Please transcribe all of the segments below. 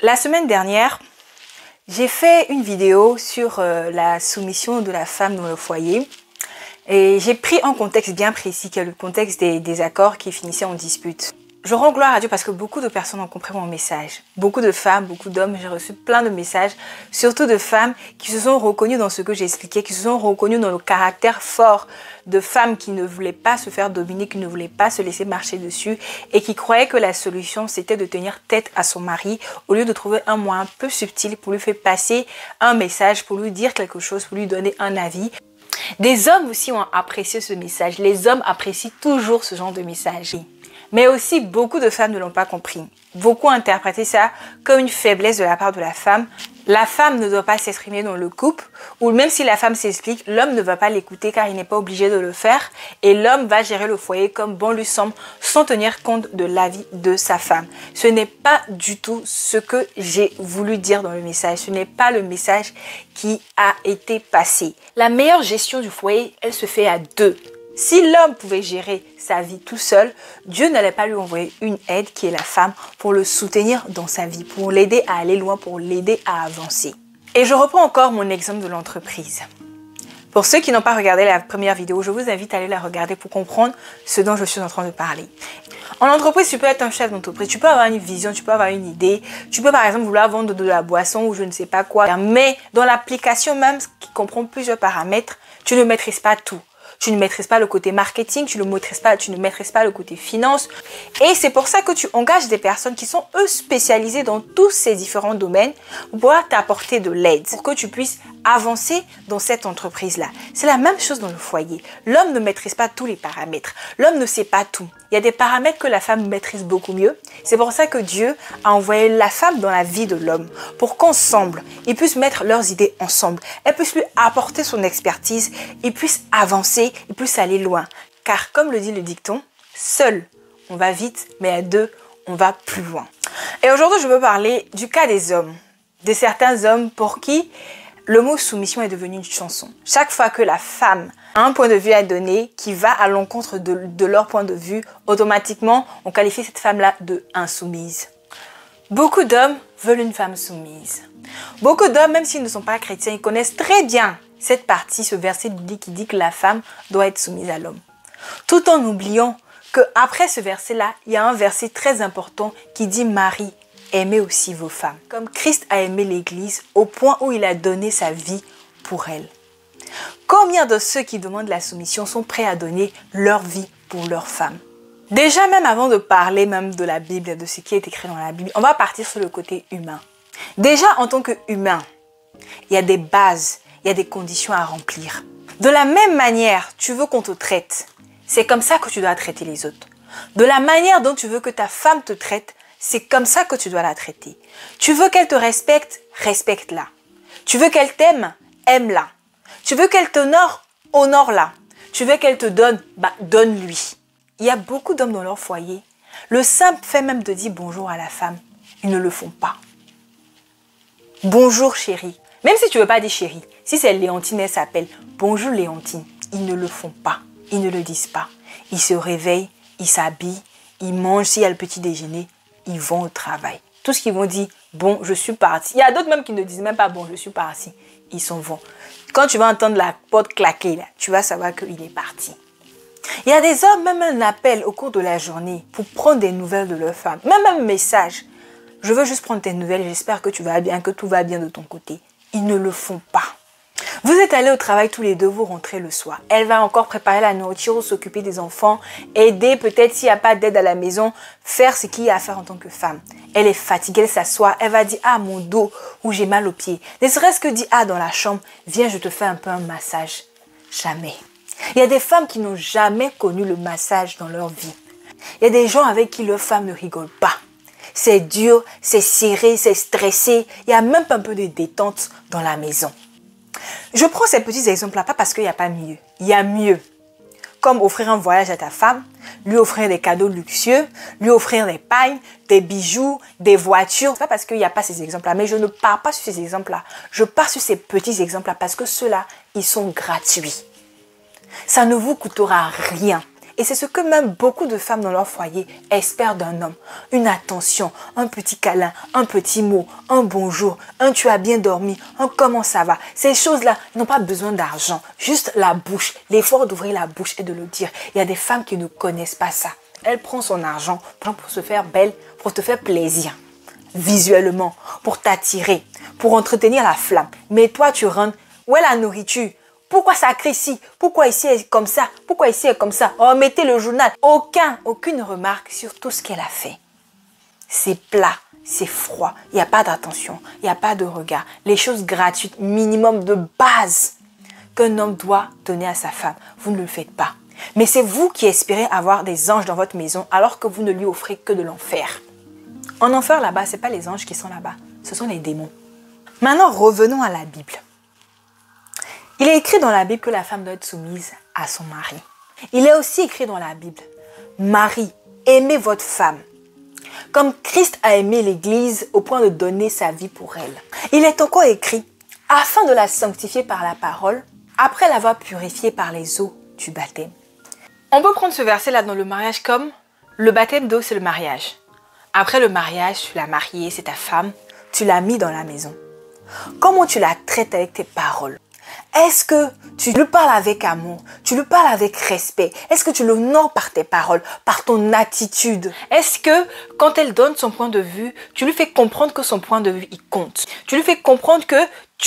La semaine dernière, j'ai fait une vidéo sur la soumission de la femme dans le foyer. Et j'ai pris un contexte bien précis, qui est le contexte des accords qui finissaient en dispute. Je rends gloire à Dieu parce que beaucoup de personnes ont compris mon message. Beaucoup de femmes, beaucoup d'hommes, j'ai reçu plein de messages, surtout de femmes qui se sont reconnues dans ce que j'ai expliqué, qui se sont reconnues dans le caractère fort de femmes qui ne voulaient pas se faire dominer, qui ne voulaient pas se laisser marcher dessus et qui croyaient que la solution c'était de tenir tête à son mari au lieu de trouver un moyen un peu subtil pour lui faire passer un message, pour lui dire quelque chose, pour lui donner un avis. Des hommes aussi ont apprécié ce message. Les hommes apprécient toujours ce genre de message. Mais aussi, beaucoup de femmes ne l'ont pas compris. Beaucoup ont interprété ça comme une faiblesse de la part de la femme. La femme ne doit pas s'exprimer dans le couple, ou même si la femme s'explique, l'homme ne va pas l'écouter car il n'est pas obligé de le faire. Et l'homme va gérer le foyer comme bon lui semble, sans tenir compte de l'avis de sa femme. Ce n'est pas du tout ce que j'ai voulu dire dans le message. Ce n'est pas le message qui a été passé. La meilleure gestion du foyer, elle se fait à deux. Si l'homme pouvait gérer sa vie tout seul, Dieu n'allait pas lui envoyer une aide qui est la femme pour le soutenir dans sa vie, pour l'aider à aller loin, pour l'aider à avancer. Et je reprends encore mon exemple de l'entreprise. Pour ceux qui n'ont pas regardé la première vidéo, je vous invite à aller la regarder pour comprendre ce dont je suis en train de parler. En entreprise, tu peux être un chef d'entreprise, tu peux avoir une vision, tu peux avoir une idée, tu peux par exemple vouloir vendre de la boisson ou je ne sais pas quoi. Mais dans l'application même, qui comprend plusieurs paramètres, tu ne maîtrises pas tout. Tu ne maîtrises pas le côté marketing, tu ne maîtrises pas le côté finance. Et c'est pour ça que tu engages des personnes qui sont, eux, spécialisées dans tous ces différents domaines pour pouvoir t'apporter de l'aide, pour que tu puisses avancer dans cette entreprise-là. C'est la même chose dans le foyer. L'homme ne maîtrise pas tous les paramètres. L'homme ne sait pas tout. Il y a des paramètres que la femme maîtrise beaucoup mieux. C'est pour ça que Dieu a envoyé la femme dans la vie de l'homme pour qu'ensemble, ils puissent mettre leurs idées ensemble. Elle puisse lui apporter son expertise, ils puissent avancer, ils puissent aller loin. Car comme le dit le dicton, seul on va vite, mais à deux on va plus loin. Et aujourd'hui, je veux parler du cas des hommes, de certains hommes pour qui le mot soumission est devenu une chanson. Chaque fois que la femme a un point de vue à donner qui va à l'encontre de leur point de vue, automatiquement, on qualifie cette femme-là de insoumise. Beaucoup d'hommes veulent une femme soumise. Beaucoup d'hommes, même s'ils ne sont pas chrétiens, ils connaissent très bien cette partie, ce verset biblique qui dit que la femme doit être soumise à l'homme. Tout en oubliant qu'après ce verset-là, il y a un verset très important qui dit « Marie, aimez aussi vos femmes ». Comme Christ a aimé l'Église au point où il a donné sa vie pour elle. Combien de ceux qui demandent la soumission sont prêts à donner leur vie pour leur femme? Déjà, même avant de parler même de la Bible, de ce qui est écrit dans la Bible, on va partir sur le côté humain. Déjà, en tant qu'humain, il y a des bases, il y a des conditions à remplir. De la même manière, tu veux qu'on te traite, c'est comme ça que tu dois traiter les autres. De la manière dont tu veux que ta femme te traite, c'est comme ça que tu dois la traiter. Tu veux qu'elle te respecte, respecte-la. Tu veux qu'elle t'aime, aime-la. Tu veux qu'elle t'honore, honore-la. Tu veux qu'elle te donne, donne-lui. Il y a beaucoup d'hommes dans leur foyer. Le simple fait même de dire bonjour à la femme, ils ne le font pas. Bonjour chérie. Même si tu ne veux pas dire chérie, si c'est Léontine, elle s'appelle bonjour Léontine. Ils ne le font pas, ils ne le disent pas. Ils se réveillent, ils s'habillent, ils mangent, s'il y a le petit déjeuner, ils vont au travail. Tout ce qu'ils vont dire, bon, je suis parti. Il y a d'autres même qui ne disent même pas, bon, je suis parti. Ils s'en vont. Quand tu vas entendre la porte claquer, là, tu vas savoir qu'il est parti. Il y a des hommes, même un appel au cours de la journée pour prendre des nouvelles de leur femme. Même un message. Je veux juste prendre tes nouvelles, j'espère que tu vas bien, que tout va bien de ton côté. Ils ne le font pas. Vous êtes allés au travail tous les deux, vous rentrez le soir. Elle va encore préparer la nourriture ou s'occuper des enfants, aider peut-être s'il n'y a pas d'aide à la maison, faire ce qu'il y a à faire en tant que femme. Elle est fatiguée, elle s'assoit, elle va dire « Ah, mon dos » ou « J'ai mal aux pieds ». Ne serait-ce que dire « Ah, dans la chambre, viens, je te fais un peu un massage ». Jamais. Il y a des femmes qui n'ont jamais connu le massage dans leur vie. Il y a des gens avec qui leur femme ne rigole pas. C'est dur, c'est serré, c'est stressé. Il n'y a même pas un peu de détente dans la maison. Je prends ces petits exemples-là pas parce qu'il n'y a pas mieux. Il y a mieux. Comme offrir un voyage à ta femme, lui offrir des cadeaux luxueux, lui offrir des pagnes, des bijoux, des voitures. C'est pas parce qu'il n'y a pas ces exemples-là, mais je ne pars pas sur ces exemples-là. Je pars sur ces petits exemples-là parce que ceux-là, ils sont gratuits. Ça ne vous coûtera rien. Et c'est ce que même beaucoup de femmes dans leur foyer espèrent d'un homme. Une attention, un petit câlin, un petit mot, un bonjour, un tu as bien dormi, un comment ça va. Ces choses-là n'ont pas besoin d'argent, juste la bouche, l'effort d'ouvrir la bouche et de le dire. Il y a des femmes qui ne connaissent pas ça. Elle prend son argent pour se faire belle, pour te faire plaisir, visuellement, pour t'attirer, pour entretenir la flamme. Mais toi, tu rentres, où est la nourriture? Pourquoi ça crie ici? Pourquoi ici est comme ça? Pourquoi ici est comme ça? Oh, mettez le journal. Aucune remarque sur tout ce qu'elle a fait. C'est plat, c'est froid. Il n'y a pas d'attention, il n'y a pas de regard. Les choses gratuites, minimum de base qu'un homme doit donner à sa femme, vous ne le faites pas. Mais c'est vous qui espérez avoir des anges dans votre maison alors que vous ne lui offrez que de l'enfer. En enfer là-bas, ce n'est pas les anges qui sont là-bas, ce sont les démons. Maintenant, revenons à la Bible. Il est écrit dans la Bible que la femme doit être soumise à son mari. Il est aussi écrit dans la Bible, Marie, aimez votre femme, comme Christ a aimé l'Église au point de donner sa vie pour elle. Il est encore écrit, afin de la sanctifier par la parole, après l'avoir purifiée par les eaux du baptême. On peut prendre ce verset-là dans le mariage comme le baptême d'eau, c'est le mariage. Après le mariage, tu l'as mariée, c'est ta femme, tu l'as mis dans la maison. Comment tu la traites avec tes paroles? Est-ce que tu lui parles avec amour? Tu lui parles avec respect? Est-ce que tu l'honores par tes paroles, par ton attitude? Est-ce que quand elle donne son point de vue, tu lui fais comprendre que son point de vue, il compte? Tu lui fais comprendre que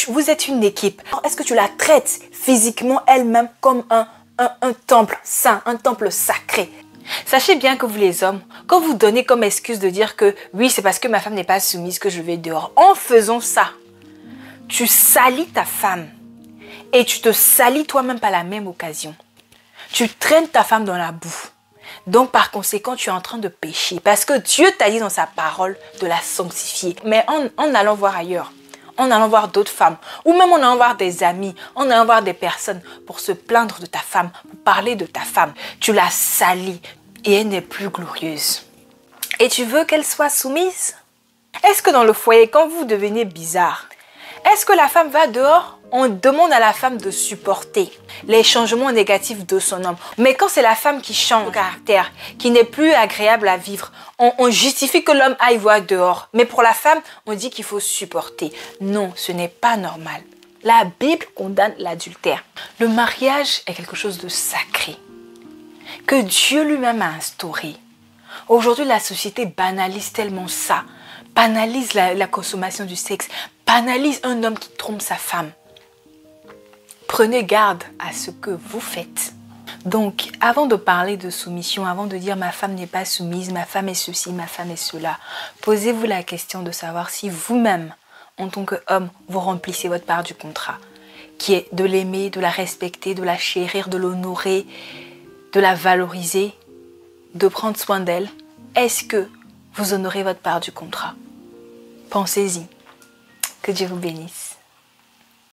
vous êtes une équipe? Est-ce que tu la traites physiquement elle-même comme un temple saint, un temple sacré? Sachez bien que vous les hommes, quand vous donnez comme excuse de dire que oui, c'est parce que ma femme n'est pas soumise que je vais dehors, en faisant ça, tu salis ta femme. Et tu te salis toi-même par la même occasion. Tu traînes ta femme dans la boue. Donc par conséquent, tu es en train de pécher. Parce que Dieu t'a dit dans sa parole de la sanctifier. Mais en allant voir ailleurs, en allant voir d'autres femmes, ou même en allant voir des amis, en allant voir des personnes pour se plaindre de ta femme, pour parler de ta femme, tu la salis et elle n'est plus glorieuse. Et tu veux qu'elle soit soumise? Est-ce que dans le foyer, quand vous devenez bizarre, est-ce que la femme va dehors? On demande à la femme de supporter les changements négatifs de son homme. Mais quand c'est la femme qui change de caractère, qui n'est plus agréable à vivre, on justifie que l'homme aille voir dehors. Mais pour la femme, on dit qu'il faut supporter. Non, ce n'est pas normal. La Bible condamne l'adultère. Le mariage est quelque chose de sacré, que Dieu lui-même a instauré. Aujourd'hui, la société banalise tellement ça. Banalise la consommation du sexe. Banalise un homme qui trompe sa femme. Prenez garde à ce que vous faites. Donc, avant de parler de soumission, avant de dire ma femme n'est pas soumise, ma femme est ceci, ma femme est cela, posez-vous la question de savoir si vous-même, en tant qu'homme, vous remplissez votre part du contrat, qui est de l'aimer, de la respecter, de la chérir, de l'honorer, de la valoriser, de prendre soin d'elle. Est-ce que vous honorez votre part du contrat? Pensez-y. Que Dieu vous bénisse.